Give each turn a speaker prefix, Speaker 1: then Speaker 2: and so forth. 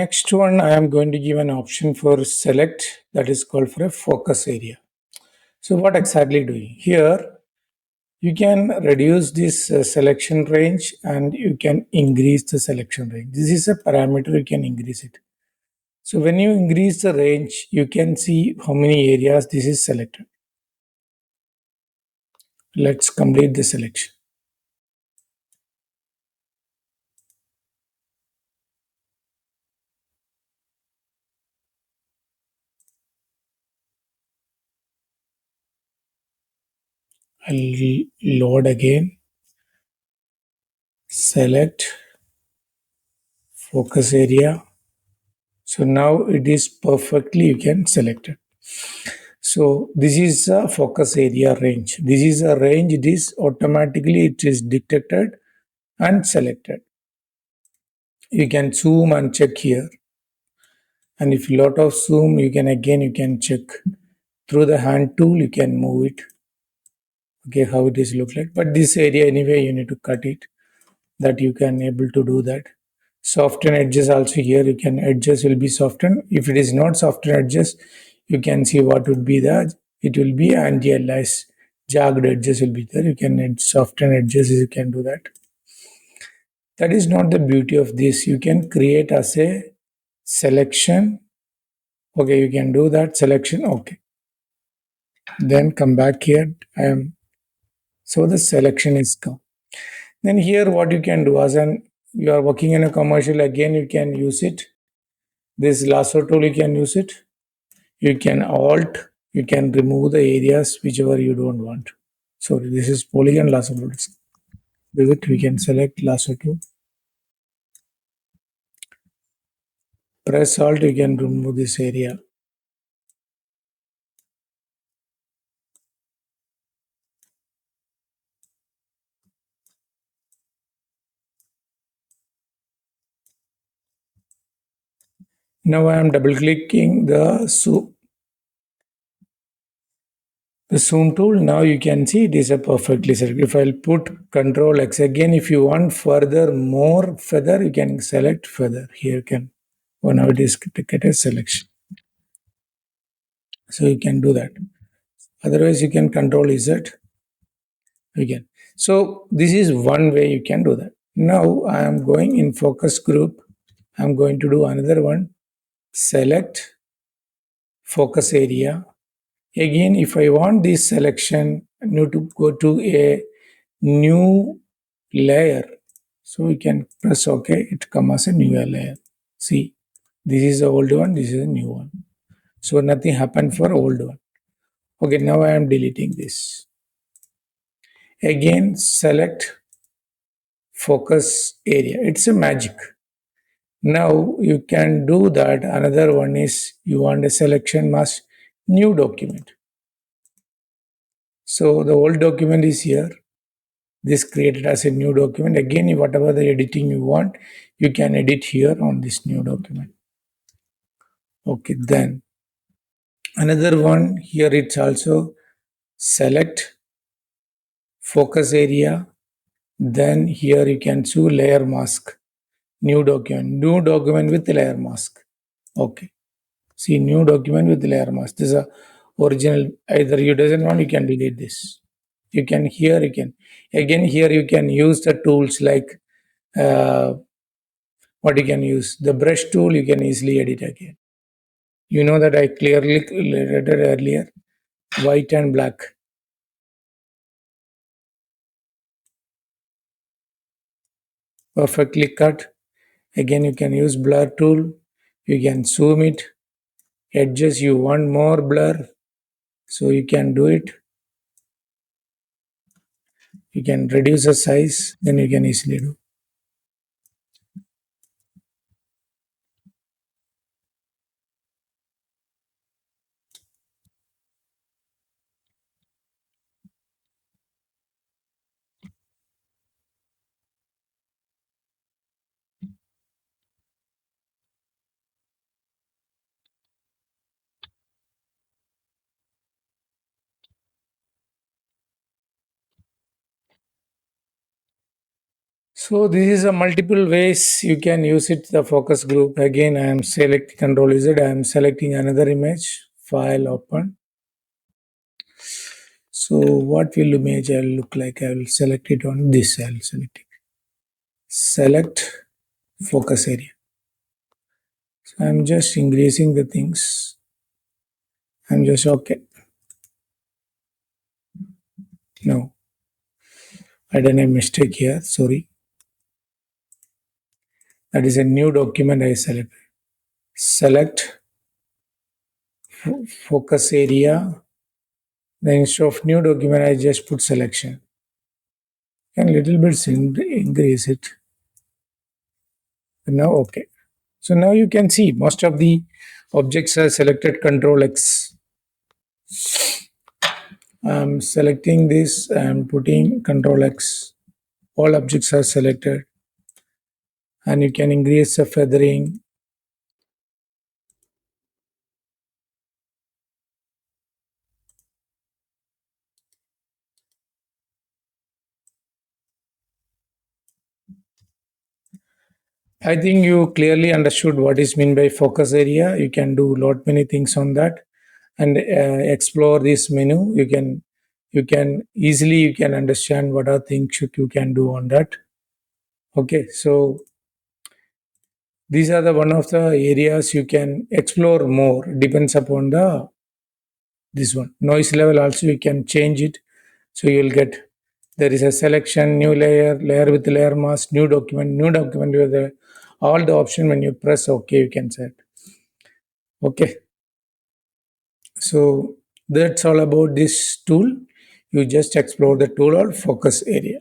Speaker 1: Next one, I am going to give an option for select, that is called for a focus area. So what exactly doing? Here, you can reduce this selection range and you can increase the selection range. This is a parameter, you can increase it. So when you increase the range, you can see how many areas this is selected. Let's complete the selection. I'll load again, select focus area. So now it is perfectly, you can select it. So this is a focus area range. This is a range, it is automatically it is detected and selected. You can zoom and check here. And if lot of zoom, you can check through the hand tool, you can move it. Okay, how it is look like. But this area anyway, you need to cut it. That you can able to do that. Soften edges also here, you can edges will be softened. If it is not soften edges, you can see what would be the, it will be anti-alias, jagged edges will be there. You can soften edges, you can do that. That is not the beauty of this. You can create as a selection. Okay, you can do that selection. Okay, then come back here. I am so the selection is come. Then here what you can do as an you are working in a commercial, again you can use it. This lasso tool you can use it. You can alt, you can remove the areas whichever you don't want. Sorry, this is polygon lasso tool. With it we can select lasso tool. Press alt, you can remove this area. Now I am double clicking the zoom tool. Now you can see it is a perfectly selected. If I'll put Control X again, if you want further more feather, you can select feather. Here can, oh now it is get a selection. So you can do that. Otherwise, you can Control Z. You can. So this is one way you can do that. Now I am going in focus group. I'm going to do another one. Select focus area. Again, if I want this selection, I need to go to a new layer. So we can press OK. It comes as a new layer. See, this is the old one. This is a new one. So nothing happened for old one. Okay, now I am deleting this. Again, select focus area. It's a magic. Now you can do that. Another one is you want a selection mask, new document. So the old document is here. This created as a new document. Again, whatever the editing you want, you can edit here on this new document. Okay, then another one here, it's also select focus area. Then here you can choose layer mask, new document with layer mask. Okay, see new document with layer mask. This is a original. Either you doesn't want, you can delete this. You can here, you can again here you can use the tools like what you can use the brush tool. You can easily edit again. You know that I clearly read it earlier, white and black. Perfectly cut. Again, you can use blur tool. You can zoom it. Edges, you want more blur, so you can do it. You can reduce the size, then you can easily do. So this is a multiple ways you can use it. The focus group, again I am select control Z, I am selecting another image, file open. So what will image I will look like? I will select it on this. I will select it. Select focus area. So I'm just increasing the things. I'm just okay. No, I done a mistake here. Sorry. That is a new document I select. Select focus area. Then instead of new document, I just put selection. And little bit increase it. Now okay. So now you can see most of the objects are selected. Control X. I'm selecting this and putting Control X. All objects are selected, and you can increase the feathering. I think you clearly understood what is meant by focus area. You can do lot many things on that and explore this menu. You can easily you can understand what are things you can do on that. Okay, so these are the one of the areas you can explore more. Depends upon the this one noise level. Also you can change it, so you will get there is a selection, new layer, layer with layer mask, new document with the all the option. When you press OK, you can set. Okay, so that's all about this tool. You just explore the tool or focus area.